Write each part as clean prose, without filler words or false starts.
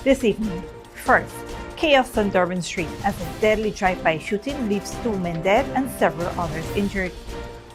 this evening. First, chaos on Durban Street as a deadly drive-by shooting leaves 2 men dead and several others injured.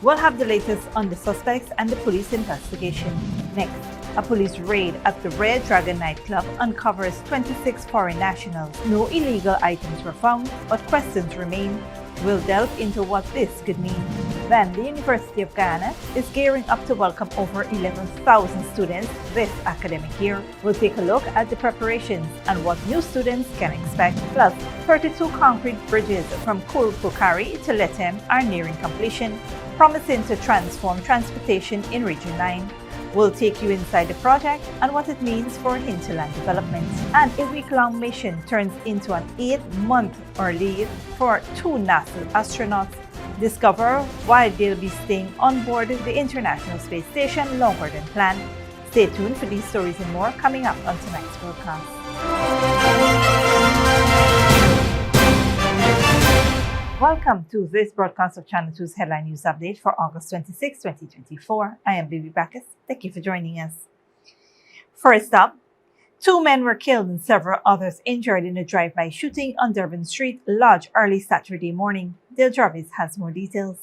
We'll have the latest on the suspects and the police investigation. Next, a police raid at the Red Dragon Nightclub uncovers 26 foreign nationals. No illegal items were found, but questions remain. We'll delve into what this could mean. Then, the University of Guyana is gearing up to welcome over 11,000 students this academic year. We'll take a look at the preparations and what new students can expect. Plus, 32 concrete bridges from Kurupukari to Letem are nearing completion, promising to transform transportation in Region 9. We'll take you inside the project and what it means for hinterland development. And a week-long mission turns into an 8-month leave for 2 NASA astronauts. Discover why they'll be staying on board the International Space Station longer than planned. Stay tuned for these stories and more coming up on tonight's broadcast. Welcome to this broadcast of Channel 2's Headline News Update for August 26, 2024. I am Bibi Bacchus. Thank you for joining us. First up, 2 men were killed and several others injured in a drive-by shooting on Durban Street Lodge early Saturday morning. Dale Jarvis has more details.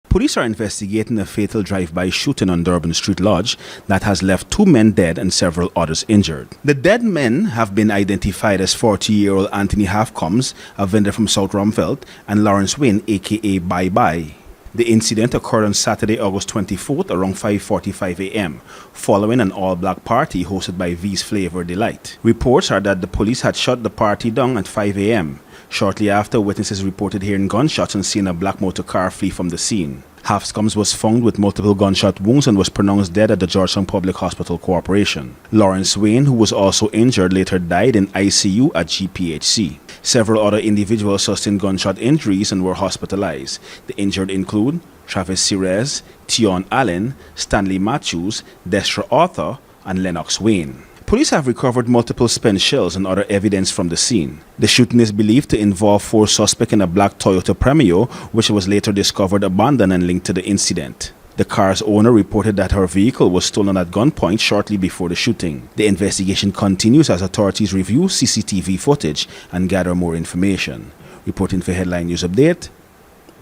Police are investigating a fatal drive-by shooting on Durban Street Lodge that has left 2 men dead and several others injured. The dead men have been identified as 40-year-old Anthony Halfcombs, a vendor from South Rumveld, and Lawrence Wynne, aka Bye Bye. The incident occurred on Saturday, August 24th around 5:45 a.m., following an all-black party hosted by V's Flavor Delight. Reports are that the police had shut the party down at 5 a.m. Shortly after, witnesses reported hearing gunshots and seeing a black motor car flee from the scene. Halfcombs was found with multiple gunshot wounds and was pronounced dead at the Georgetown Public Hospital Corporation. Lawrence Wayne, who was also injured, later died in ICU at GPHC. Several other individuals sustained gunshot injuries and were hospitalized. The injured include Travis Cirez, Tion Allen, Stanley Matthews, Destra Arthur, and Lennox Wayne. Police have recovered multiple spent shells and other evidence from the scene. The shooting is believed to involve 4 suspects in a black Toyota Premio, which was later discovered abandoned and linked to the incident. The car's owner reported that her vehicle was stolen at gunpoint shortly before the shooting. The investigation continues as authorities review CCTV footage and gather more information. Reporting for Headline News Update,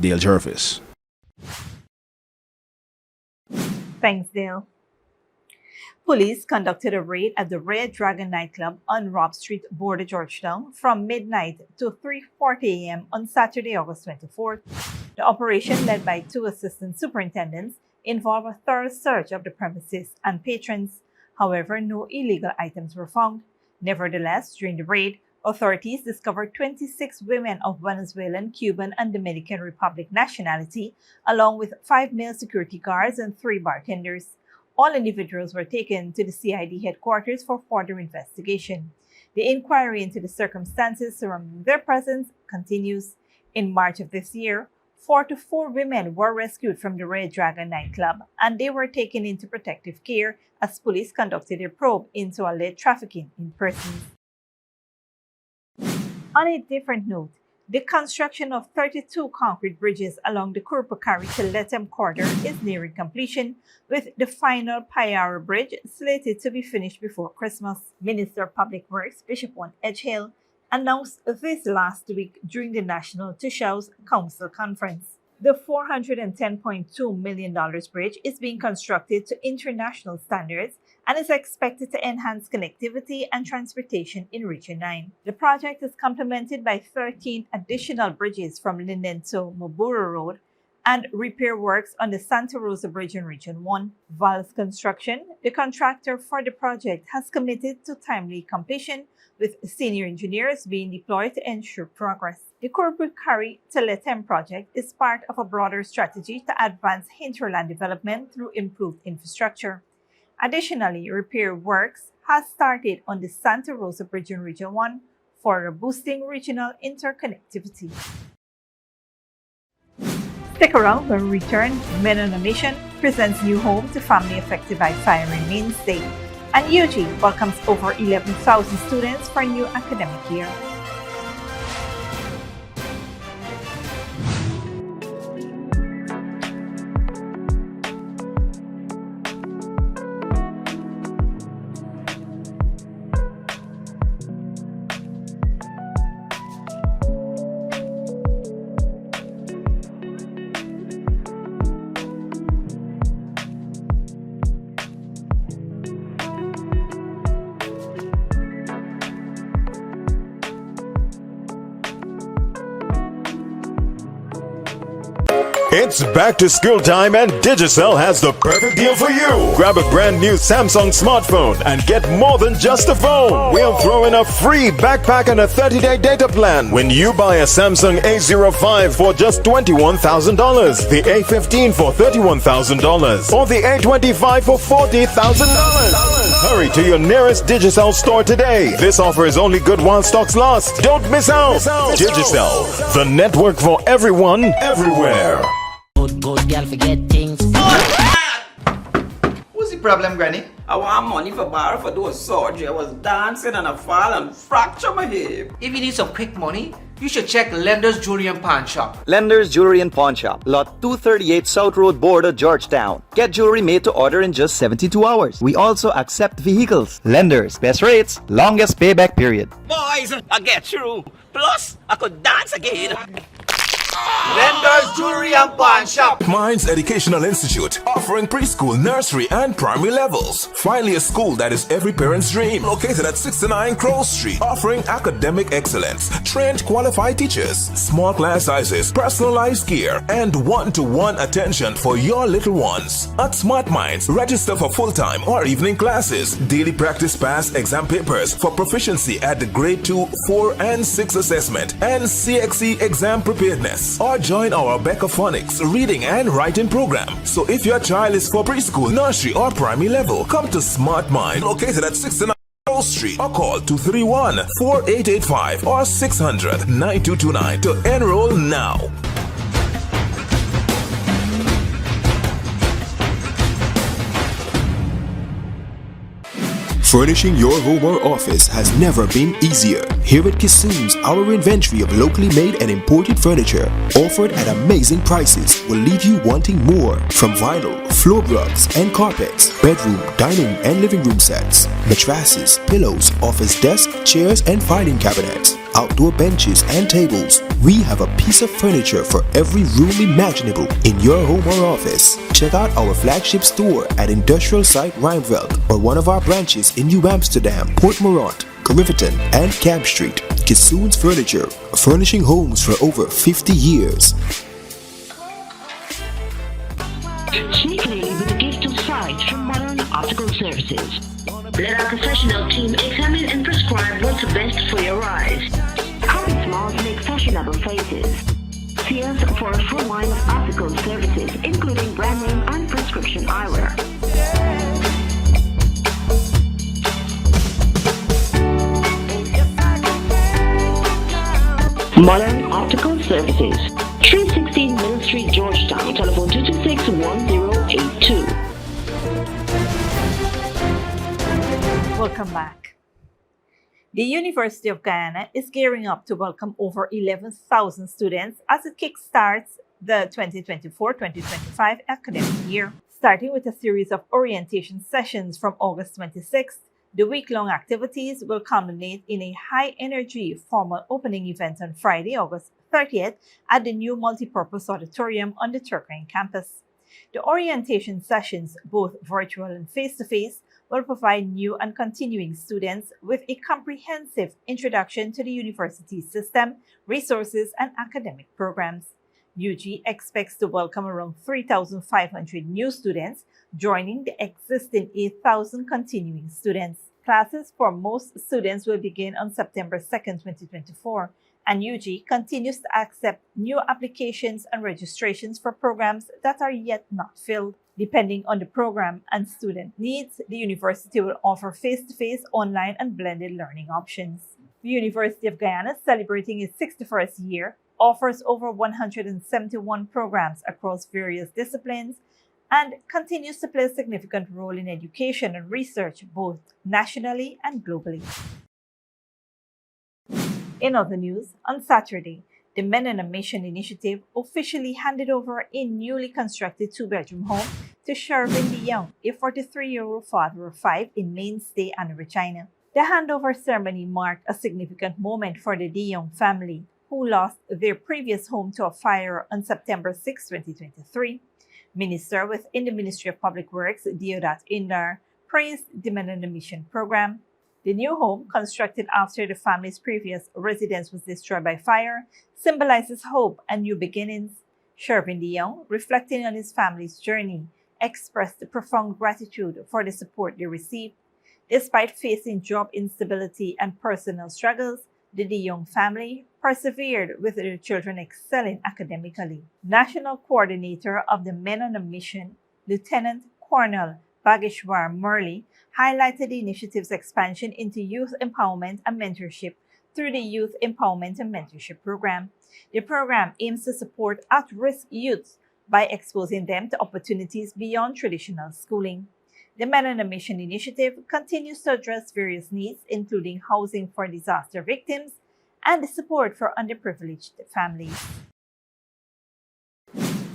Dale Jarvis. Thanks, Dale. Police conducted a raid at the Red Dragon Nightclub on Robb Street, border Georgetown, from midnight to 3:40 a.m. on Saturday, August 24th. The operation, led by 2 assistant superintendents, involved a thorough search of the premises and patrons. However, no illegal items were found. Nevertheless, during the raid, authorities discovered 26 women of Venezuelan, Cuban, and Dominican Republic nationality, along with 5 male security guards and 3 bartenders. All individuals were taken to the CID headquarters for further investigation. The inquiry into the circumstances surrounding their presence continues. In March of this year, 44 women were rescued from the Red Dragon nightclub, and they were taken into protective care as police conducted a probe into alleged trafficking in persons. On a different note, the construction of 32 concrete bridges along the Kurupukari to Letem corridor is nearing completion, with the final Payara Bridge slated to be finished before Christmas. Minister of Public Works Bishop One Edgehill announced this last week during the National Tushhouse Council Conference. The $410.2 million bridge is being constructed to international standards and is expected to enhance connectivity and transportation in Region 9. The project is complemented by 13 additional bridges from Linden to Mobura Road and repair works on the Santa Rosa Bridge in Region 1. Vals Construction, the contractor for the project, has committed to timely completion, with senior engineers being deployed to ensure progress. The Kurupukari to Letem project is part of a broader strategy to advance hinterland development through improved infrastructure. Additionally, repair works has started on the Santa Rosa Bridge in Region 1 for boosting regional interconnectivity. Stick around when we return. Men on a Mission presents new home to family affected by fire in Mainstay, and UG welcomes over 11,000 students for a new academic year. It's back to school time and Digicel has the perfect deal for you. Grab a brand new Samsung smartphone and get more than just a phone. We'll throw in a free backpack and a 30-day data plan when you buy a Samsung A05 for just $21,000, the A15 for $31,000, or the A25 for $40,000. Hurry to your nearest Digicel store today. This offer is only good while stocks last. Don't miss out. Digicel, the network for everyone, everywhere. Good girl forget things. What's the problem, Granny? I want money for borrow for those surgery. I was dancing and I fall and fracture my hip. If you need some quick money, you should check Lender's Jewelry and Pawn Shop. Lender's Jewelry and Pawn Shop, Lot 238 South Road, Border, Georgetown. Get jewelry made to order in just 72 hours. We also accept vehicles. Lender's, best rates, longest payback period. Boys, I get through. Plus, I could dance again. Lender's Jewelry and Pawn Shop. Minds Educational Institute, offering preschool, nursery, and primary levels. Finally, a school that is every parent's dream. Located at 69 Crow Street, offering academic excellence, trained qualified teachers, small class sizes, personalized care, and one-to-one attention for your little ones. At Smart Minds, register for full-time or evening classes, daily practice pass exam papers for proficiency at the grade 2, 4, and 6 assessment, and CXE exam preparedness. Or join our Beccaphonics reading and writing program. So if your child is for preschool, nursery, or primary level, come to Smart Mind, located at 69 Street, or call 231-4885 or 600-9229 to enroll now. Furnishing your home or office has never been easier. Here at Kissoon's, our inventory of locally made and imported furniture, offered at amazing prices, will leave you wanting more. From vinyl, floor rugs and carpets, bedroom, dining and living room sets, mattresses, pillows, office desk, chairs and filing cabinets, outdoor benches and tables. We have a piece of furniture for every room imaginable in your home or office. Check out our flagship store at Industrial Site Rijnveld or one of our branches in New Amsterdam, Port Morant, Riverton and Camp Street. Kissoon's Furniture, furnishing homes for over 50 years. Sneakily with a gift of sight from Modern Optical Services. Let our professional team examine and prescribe what's best for your eyes. Current smiles make fashionable faces. See us for a full line of optical services, including brand name and prescription eyewear. Modern Optical Services, 316 Middle Street, Georgetown. Telephone 226-1082. Welcome back. The University of Guyana is gearing up to welcome over 11,000 students as it kickstarts the 2024-2025 academic year. Starting with a series of orientation sessions from August 26th, the week-long activities will culminate in a high-energy formal opening event on Friday, August 30th at the new multipurpose auditorium on the Turkine campus. The orientation sessions, both virtual and face-to-face, will provide new and continuing students with a comprehensive introduction to the university system, resources, and academic programs. UG expects to welcome around 3,500 new students, joining the existing 8,000 continuing students. Classes for most students will begin on September 2nd, 2024, and UG continues to accept new applications and registrations for programs that are yet not filled. Depending on the program and student needs, the university will offer face-to-face, online, and blended learning options. The University of Guyana, celebrating its 61st year, offers over 171 programs across various disciplines and continues to play a significant role in education and research both nationally and globally. In other news, on Saturday, the Men on a Mission initiative officially handed over a newly constructed two-bedroom home to Shervin DeYoung, a 43-year-old father of 5 in Mainstay and Regina. The handover ceremony marked a significant moment for the DeYoung family, who lost their previous home to a fire on September 6, 2023. Minister within the Ministry of Public Works, Deodat Indar, praised the Men on a Mission program. The new home, constructed after the family's previous residence was destroyed by fire, symbolizes hope and new beginnings. Shervin DeYoung, reflecting on his family's journey, expressed profound gratitude for the support they received. Despite facing job instability and personal struggles, the DeYoung family persevered with their children excelling academically. National Coordinator of the Men on a Mission, Lieutenant Colonel Bageshwar Murli, highlighted the initiative's expansion into youth empowerment and mentorship through the Youth Empowerment and Mentorship Program. The program aims to support at-risk youths by exposing them to opportunities beyond traditional schooling. The Men on a Mission initiative continues to address various needs, including housing for disaster victims and support for underprivileged families.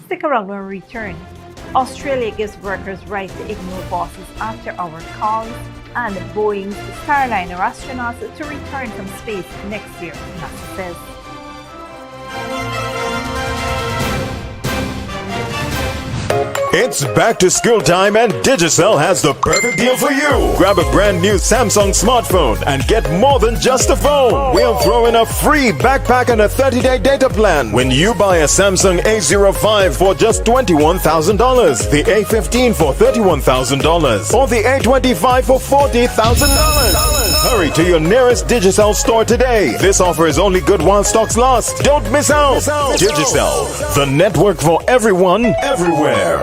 Stick around when we return. Australia gives workers right to ignore bosses after hour calls, and Boeing's Starliner astronauts to return from space next year, NASA says. It's back to school time and Digicel has the perfect deal for you. Grab a brand new Samsung smartphone and get more than just a phone. We'll throw in a free backpack and a 30-day data plan when you buy a Samsung A05 for just $21,000, the A15 for $31,000, or the A25 for $40,000. Hurry to your nearest Digicel store today. This offer is only good while stocks last. Don't miss out. Digicel, the network for everyone, everywhere.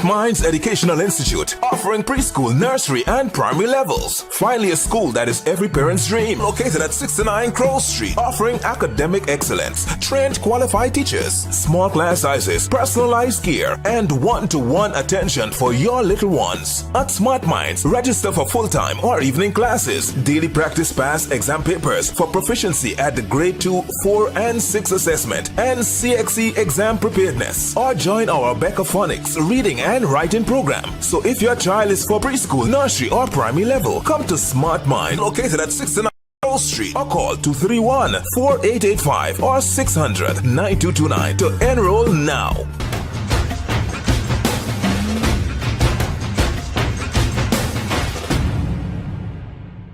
Minds Educational Institute, offering preschool, nursery, and primary levels. Finally, a school that is every parent's dream. Located at 69 Crow Street, offering academic excellence, trained qualified teachers, small class sizes, personalized care, and one-to-one attention for your little ones. At Smart Minds, register for full-time or evening classes, daily practice pass exam papers for proficiency at the grade 2, 4, and 6 assessment, and CXE exam preparedness. Or join our Becca Phonics reading and writing program. So if your child is for preschool, nursery, or primary level, come to Smart Mind, located at 69 Street, or call 231-4885 or 600-9229 to enroll now.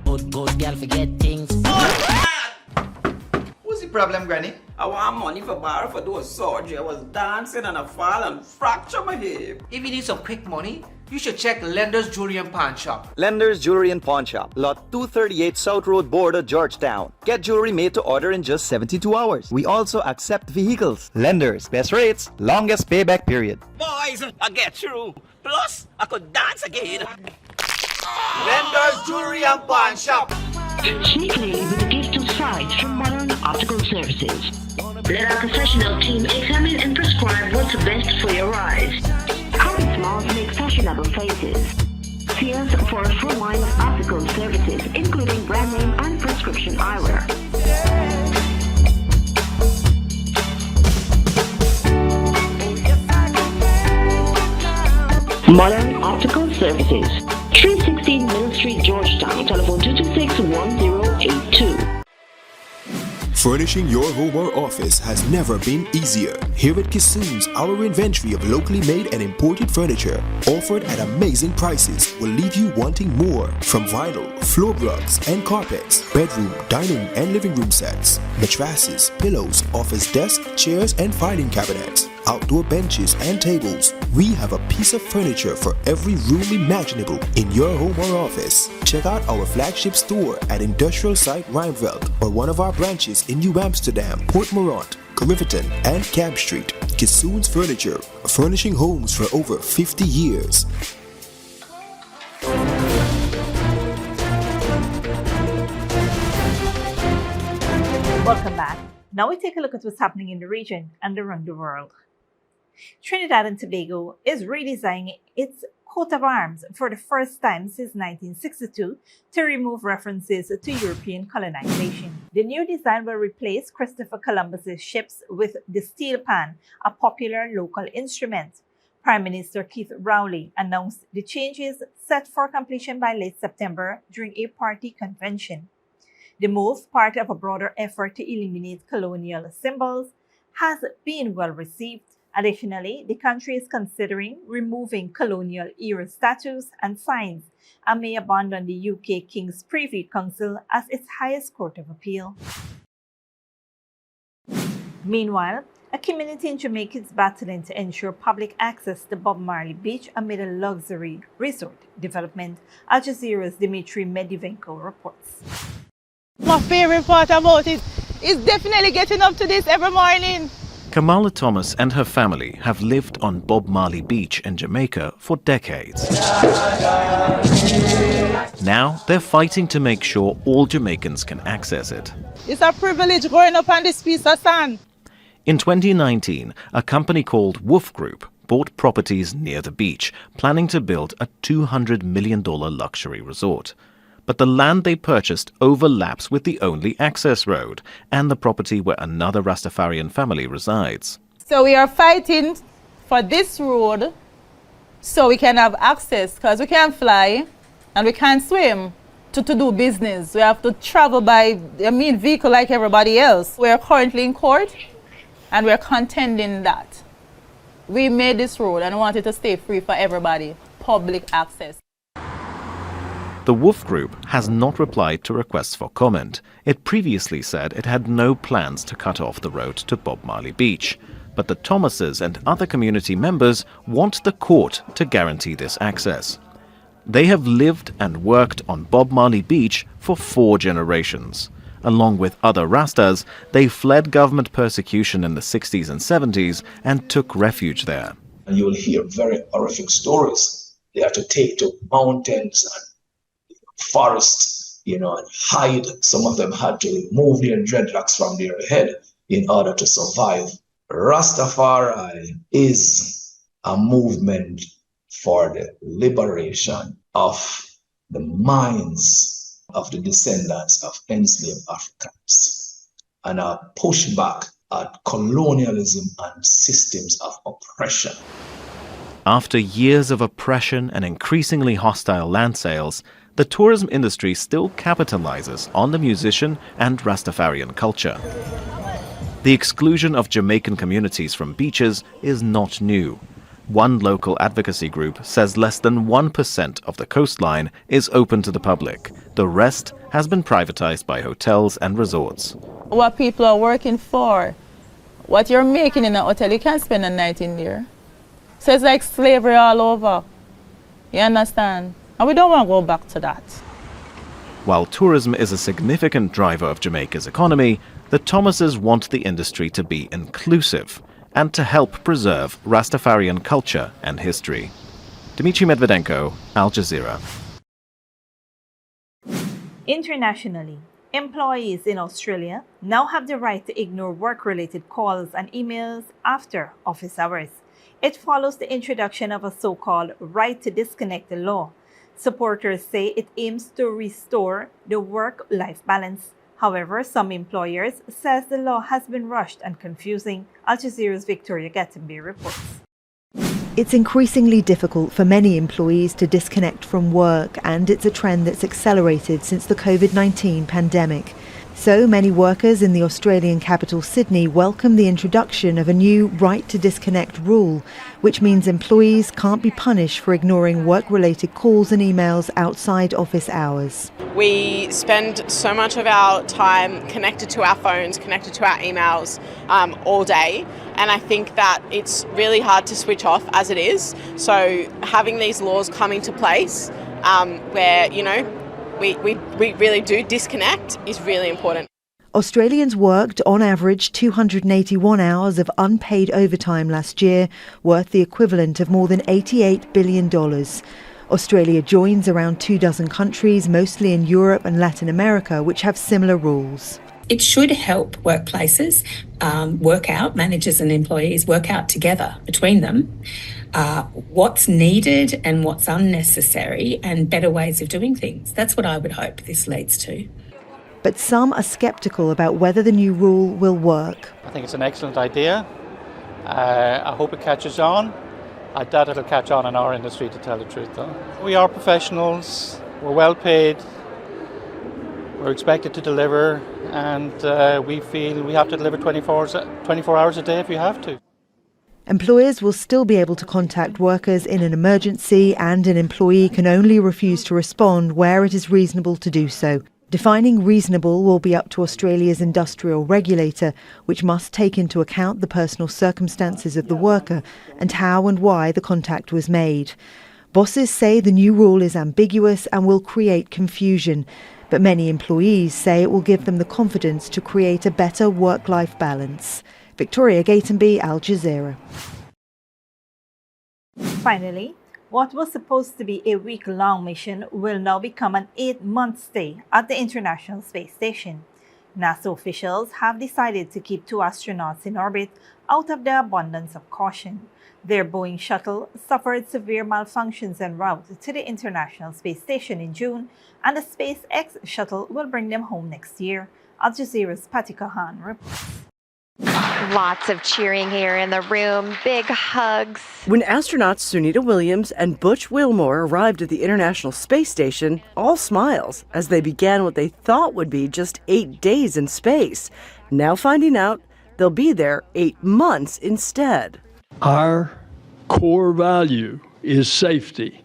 Good girl forget things. What's the problem, Granny? I want money for borrow for those surgery. I was dancing and I fall and fracture my hip. If you need some quick money, you should check Lender's Jewelry and Pawn Shop. Lender's Jewelry and Pawn Shop, Lot 238 South Road Border, Georgetown. Get jewelry made to order in just 72 hours. We also accept vehicles. Lender's, best rates, longest payback period. Boys, I get through. Plus, I could dance again. Lender's Jewelry and Pawn Shop. Sneakily with a gift of sight from Modern Optical Services. Let our professional team examine and prescribe what's best for your eyes. Current smiles make fashionable faces. See us for a full line of optical services, including brand name and prescription eyewear. Modern Optical Services, 316 Mill Street, Georgetown. Telephone 226-1082. Furnishing your home or office has never been easier. Here at Kissoon's, our inventory of locally made and imported furniture, offered at amazing prices, will leave you wanting more. From vinyl, floor rugs and carpets, bedroom, dining and living room sets, mattresses, pillows, office desk, chairs and filing cabinets, outdoor benches and tables. We have a piece of furniture for every room imaginable in your home or office. Check out our flagship store at Industrial Site Rijnveld or one of our branches in New Amsterdam, Port Morant, Riverton and Camp Street. Kissoon's Furniture, furnishing homes for over 50 years. Welcome back. Now we take a look at what's happening in the region and around the world. Trinidad and Tobago is redesigning its coat of arms for the first time since 1962 to remove references to European colonization. The new design will replace Christopher Columbus's ships with the steel pan, a popular local instrument. Prime Minister Keith Rowley announced the changes set for completion by late September during a party convention. The move, part of a broader effort to eliminate colonial symbols, has been well received. Additionally, the country is considering removing colonial-era statues and signs and may abandon the UK King's Privy Council as its highest court of appeal. Meanwhile, A community in Jamaica is battling to ensure public access to Bob Marley Beach amid a luxury resort development. Al Jazeera's Dimitri Medivenko reports. My favorite part about it is definitely getting up to this every morning. Kamala Thomas and her family have lived on Bob Marley Beach in Jamaica for decades. Now they're fighting to make sure all Jamaicans can access it. It's a privilege growing up on this piece of sand. In 2019, a company called Wolf Group bought properties near the beach, planning to build a $200 million luxury resort. But the land they purchased overlaps with the only access road and the property where another Rastafarian family resides. So we are fighting for this road so we can have access, because we can't fly and we can't swim to do business. We have to travel by, vehicle like everybody else. We are currently in court and we're contending that. We made this road and want it to stay free for everybody, public access. The Wolf Group has not replied to requests for comment. It previously said it had no plans to cut off the road to Bob Marley Beach. But the Thomases and other community members want the court to guarantee this access. They have lived and worked on Bob Marley Beach for 4 generations. Along with other Rastas, they fled government persecution in the 60s and 70s and took refuge there. And you will hear very horrific stories. They had to take to mountains and forests, and hide. Some of them had to remove their dreadlocks from their head in order to survive. Rastafari is a movement for the liberation of the minds of the descendants of enslaved Africans and a pushback at colonialism and systems of oppression. After years of oppression and increasingly hostile land sales, the tourism industry still capitalizes on the musician and Rastafarian culture. The exclusion of Jamaican communities from beaches is not new. One local advocacy group says less than 1% of the coastline is open to the public. The rest has been privatized by hotels and resorts. What people are working for, what you're making in a hotel, you can't spend a night in there. So it's like slavery all over. You understand? And we don't want to go back to that. While tourism is a significant driver of Jamaica's economy, the Thomases want the industry to be inclusive and to help preserve Rastafarian culture and history. Dimitri Medvedenko, Al Jazeera. Internationally, employees in Australia now have the right to ignore work-related calls and emails after office hours. It follows the introduction of a so-called right to disconnect law. Supporters say it aims to restore the work-life balance. However, some employers says the law has been rushed and confusing. Al Jazeera's Victoria Gattenby reports. It's increasingly difficult for many employees to disconnect from work, and it's a trend that's accelerated since the COVID-19 pandemic. So many workers in the Australian capital Sydney welcome the introduction of a new right to disconnect rule, which means employees can't be punished for ignoring work-related calls and emails outside office hours. We spend so much of our time connected to our phones, connected to our emails all day, and I think that it's really hard to switch off as it is. So having these laws come into place where, we really do disconnect is really important. Australians worked on average 281 hours of unpaid overtime last year, worth the equivalent of more than $88 billion. Australia joins around 24 countries, mostly in Europe and Latin America, which have similar rules. It should help workplaces work out, managers and employees work out together between them what's needed and what's unnecessary and better ways of doing things. That's what I would hope this leads to. But some are sceptical about whether the new rule will work. I think it's an excellent idea. I hope it catches on. I doubt it'll catch on in our industry, to tell the truth, though. We are professionals, we're well paid, we're expected to deliver, and we feel we have to deliver 24 hours a day if we have to. Employers will still be able to contact workers in an emergency, and an employee can only refuse to respond where it is reasonable to do so. Defining reasonable will be up to Australia's industrial regulator, which must take into account the personal circumstances of the worker and how and why the contact was made. Bosses say the new rule is ambiguous and will create confusion, but many employees say it will give them the confidence to create a better work-life balance. Victoria Gatenby, Al Jazeera. Finally, what was supposed to be a week-long mission will now become an 8-month stay at the International Space Station. NASA officials have decided to keep 2 astronauts in orbit out of the abundance of caution. Their Boeing shuttle suffered severe malfunctions en route to the International Space Station in June, and the SpaceX shuttle will bring them home next year. Al Jazeera's Patty Kahan reports. Lots of cheering here in the room, big hugs. When astronauts Sunita Williams and Butch Wilmore arrived at the International Space Station, all smiles as they began what they thought would be just 8 days in space. Now finding out they'll be there 8 months instead. Our core value is safety,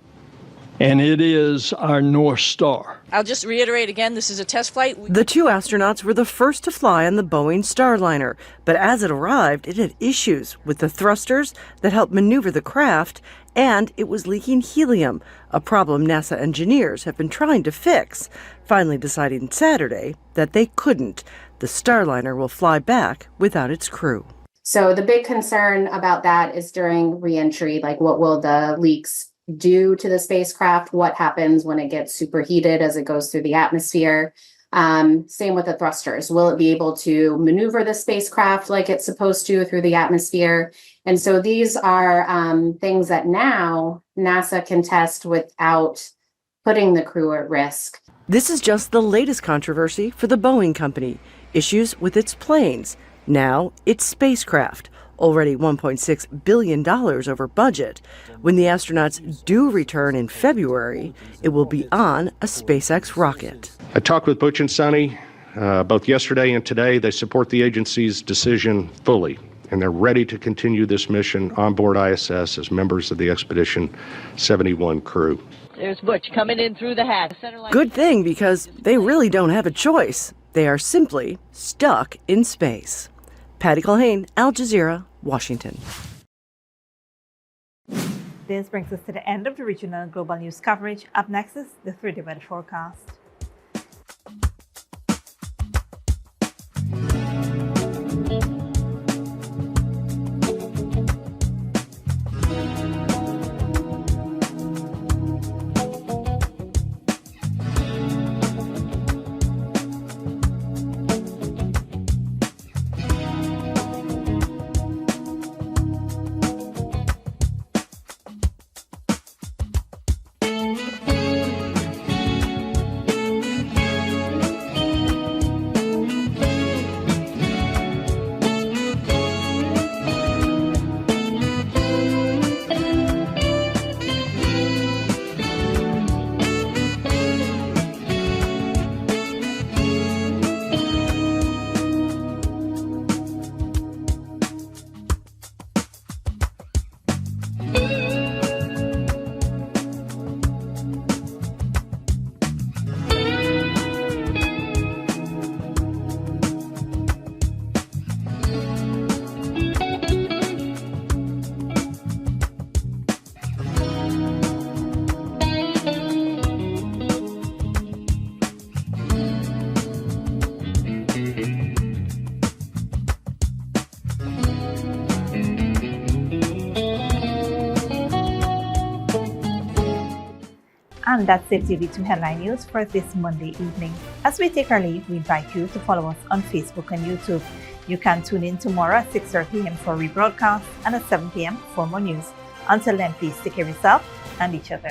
and it is our North Star. I'll just reiterate again, this is a test flight. The 2 astronauts were the first to fly on the Boeing Starliner, but as it arrived, it had issues with the thrusters that helped maneuver the craft, and it was leaking helium, a problem NASA engineers have been trying to fix, finally deciding Saturday that they couldn't. The Starliner will fly back without its crew. So the big concern about that is during reentry, like what will the leaks do to the spacecraft? What happens when it gets superheated as it goes through the atmosphere? Same with the thrusters. Will it be able to maneuver the spacecraft like it's supposed to through the atmosphere? And so these are things that now NASA can test without putting the crew at risk. This is just the latest controversy for the Boeing company. Issues with its planes. Now its spacecraft. Already $1.6 billion over budget. When the astronauts do return in February, it will be on a SpaceX rocket. I talked with Butch and Sonny both yesterday and today. They support the agency's decision fully, and they're ready to continue this mission on board ISS as members of the Expedition 71 crew. There's Butch coming in through the hatch. Good thing, because they really don't have a choice. They are simply stuck in space. Patty Culhane, Al Jazeera, Washington. This brings us to the end of the regional and global news coverage. Up next is the 3-day weather forecast. And that's it, TV2 Headline News for this Monday evening. As we take our leave, we invite you to follow us on Facebook and YouTube. You can tune in tomorrow at 6:30 p.m. for rebroadcast and at 7 p.m. for more news. Until then, please take care of yourself and each other.